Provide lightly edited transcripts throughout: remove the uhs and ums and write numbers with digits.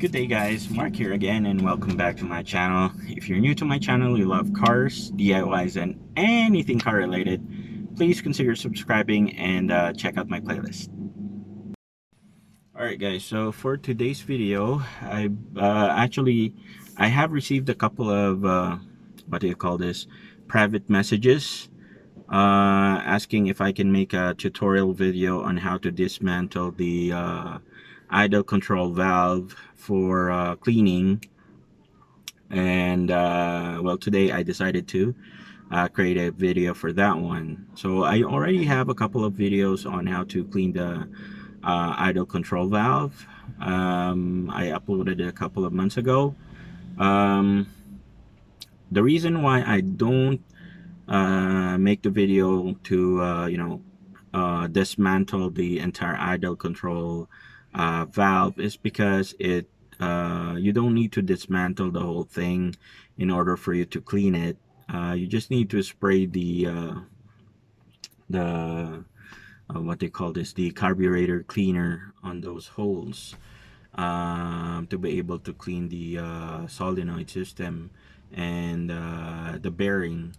Good day guys, Mark here again and welcome back to my channel. If you're new to my channel, you love cars, DIYs, and anything car related, please consider subscribing and check out my playlist. Alright guys, so for today's video, I have received a couple of, what do you call this, private messages asking if I can make a tutorial video on how to dismantle the idle control valve for cleaning. And well, today I decided to create a video for that one. So I already have a couple of videos on how to clean the idle control valve. I uploaded it a couple of months ago. um, the reason why I don't make the video to dismantle the entire idle control valve is because you don't need to dismantle the whole thing in order for you to clean it. You just need to spray the what they call this, the carburetor cleaner on those holes to be able to clean the solenoid system and the bearing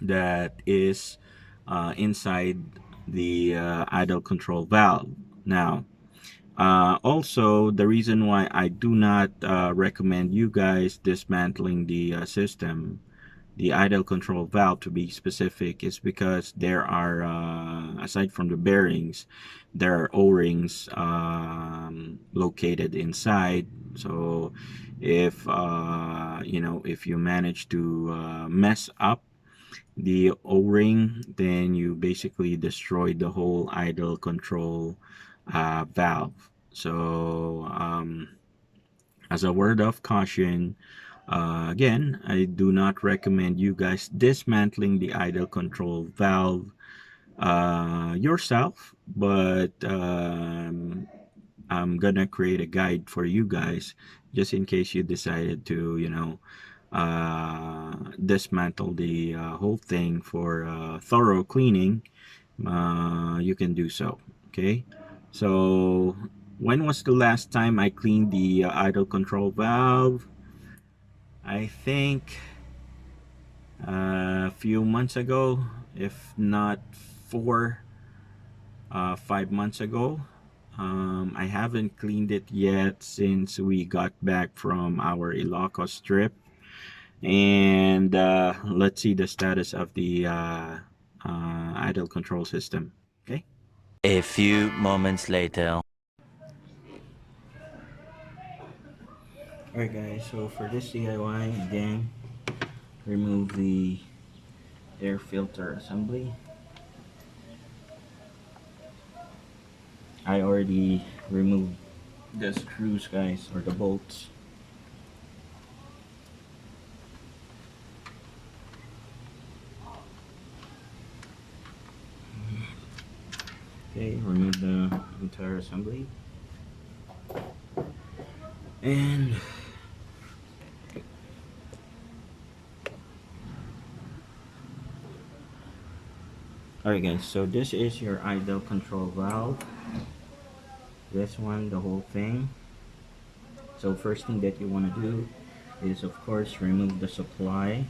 that is inside the idle control valve. Now, also the reason why I do not recommend you guys dismantling the system, the idle control valve to be specific, is because there are aside from the bearings, there are o-rings located inside. So if if you manage to mess up the o-ring, then you basically destroyed the whole idle control valve. So as a word of caution, again, I do not recommend you guys dismantling the idle control valve yourself, but I'm gonna create a guide for you guys just in case you decided to dismantle the whole thing for thorough cleaning. You can do so. Okay, so when was the last time I cleaned the idle control valve? I think a few months ago, if not 5 months ago. I haven't cleaned it yet since we got back from our Ilocos trip. And let's see the status of the idle control system. Okay. A few moments later. Alright guys, so for this DIY, again, remove the air filter assembly. I already removed the screws guys, or the bolts. Okay, remove the entire assembly. And alright guys, so this is your idle control valve. This one, the whole thing. So first thing that you want to do is of course remove the supply.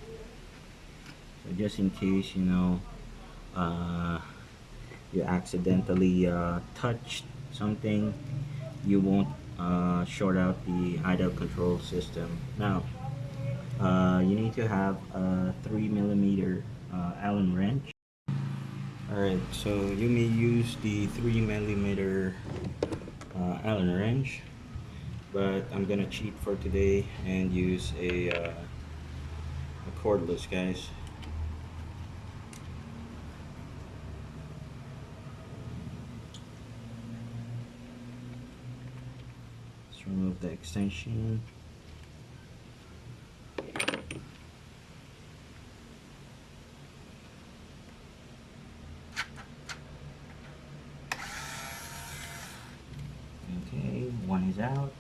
So just in case you accidentally touched something, you won't short out the idle control system. Now you need to have a 3mm Allen wrench. Alright, so you may use the 3mm Allen wrench, but I'm gonna cheat for today and use a cordless, guys. Let's remove the extension. Okay, one is out.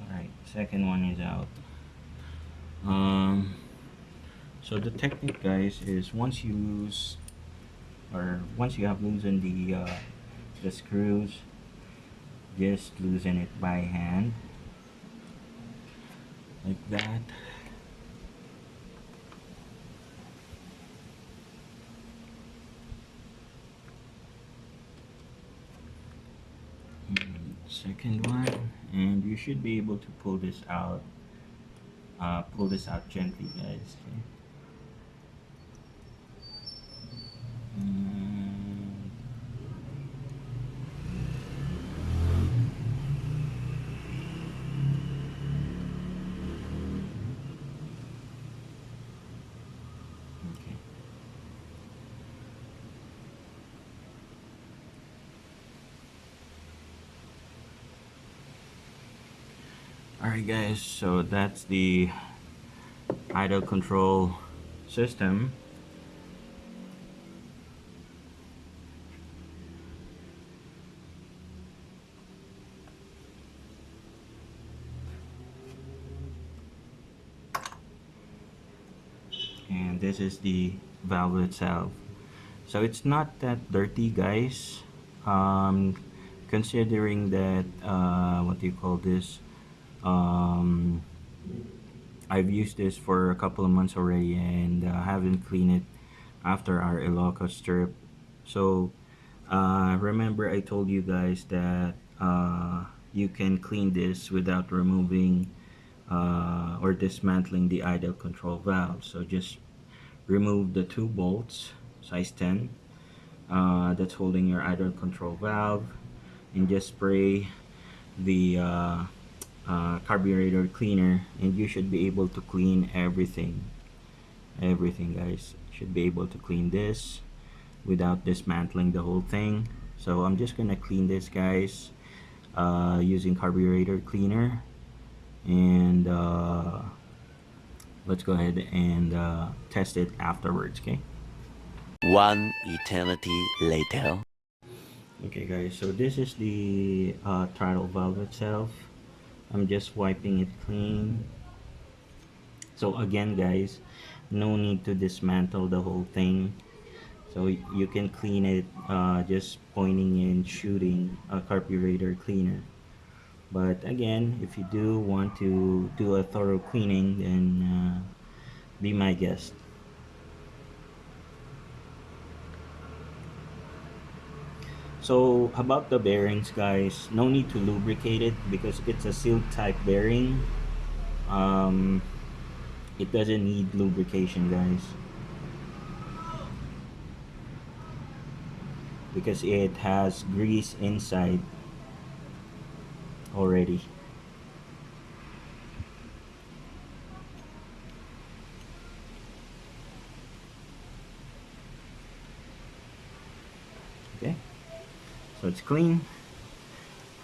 Alright, second one is out. So the technique, guys, is once you lose, or once you have loosened the screws, just loosen it by hand like that. Second one, and you should be able to pull this out. Pull this out gently, guys. Okay? And okay. Alright, guys, so that's the idle control system. And this is the valve itself. So it's not that dirty, guys. Considering that what do you call this, um, I've used this for a couple of months already, and haven't cleaned it after our Iloca strip. So remember I told you guys that you can clean this without removing or dismantling the idle control valve. So just remove the two bolts size 10 that's holding your idle control valve, and just spray the carburetor cleaner, and you should be able to clean everything, guys. Should be able to clean this without dismantling the whole thing. So I'm just gonna clean this, guys, using carburetor cleaner, and let's go ahead and test it afterwards. Okay. One eternity later. Okay, guys, so this is the throttle valve itself. I'm just wiping it clean. So again, guys, no need to dismantle the whole thing. So you can clean it just pointing and shooting a carburetor cleaner. But again, if you do want to do a thorough cleaning, then be my guest. So about the bearings, guys, no need to lubricate it because it's a sealed type bearing. um, it doesn't need lubrication, guys, because it has grease inside already. Okay, so it's clean.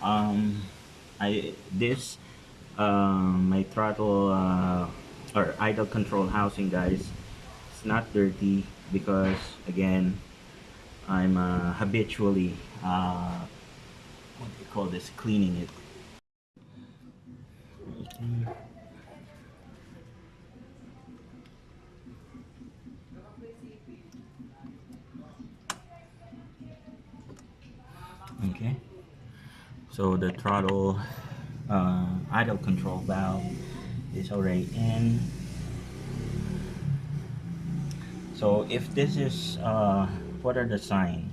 I this my throttle or idle control housing, guys, it's not dirty because again I'm habitually what do you call this, cleaning it. Okay, so the throttle idle control valve is already in. So if this is what are the sign,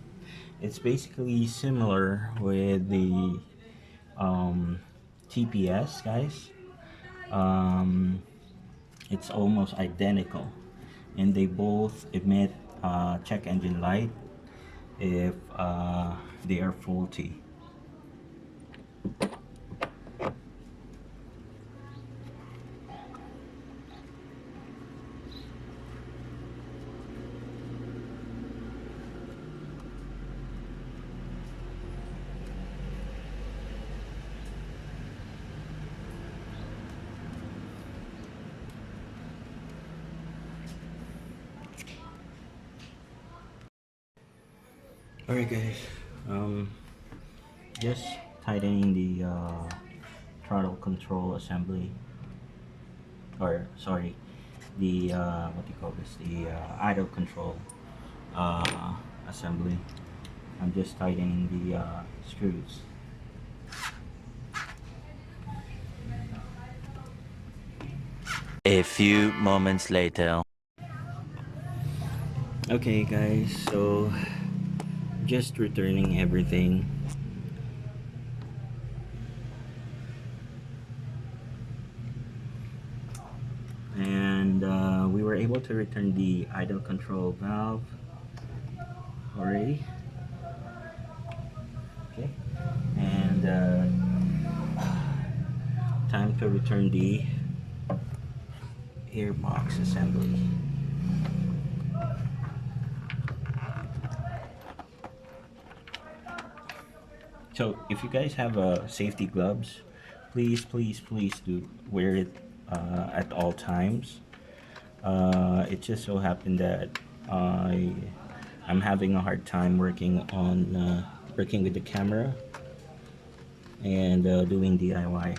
it's basically similar with the um, TPS, guys. um, it's almost identical, and they both emit check engine light if they are faulty. Alright, guys, just tightening the throttle control assembly, or sorry, the what do you call this, the idle control assembly. I'm just tightening the screws. A few moments later. Okay guys, so just returning everything. And we were able to return the idle control valve already. Okay, and time to return the gearbox assembly. So if you guys have safety gloves, please do wear it at all times. It just so happened that I'm having a hard time working with the camera and doing DIY.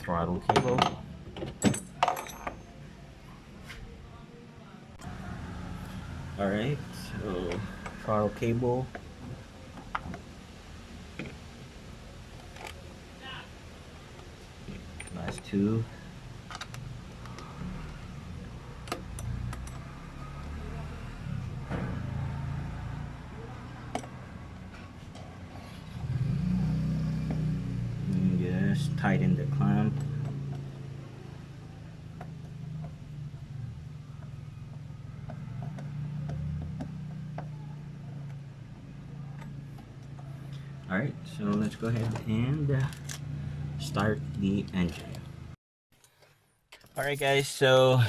Throttle cable. Alright, so throttle cable. Last two. And just tighten the clamp. Alright, so let's go ahead and start the engine. Alright guys, so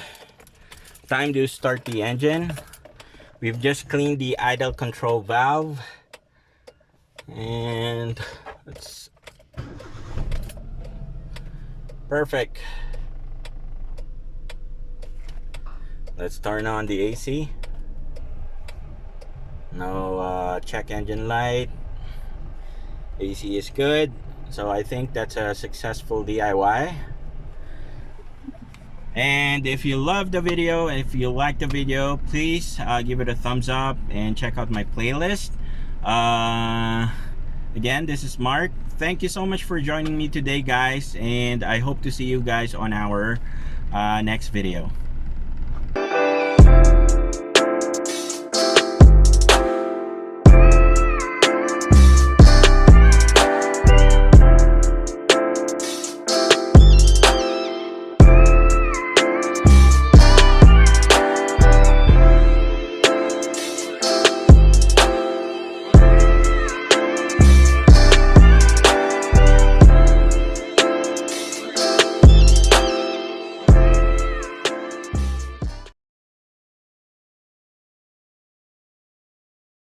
time to start the engine. We've just cleaned the idle control valve, and it's perfect. Let's turn on the AC. No check engine light. AC is good, so I think that's a successful DIY. And if you love the video, if you like the video, please give it a thumbs up and check out my playlist. Again, this is Mark. Thank you so much for joining me today guys, and I hope to see you guys on our next video.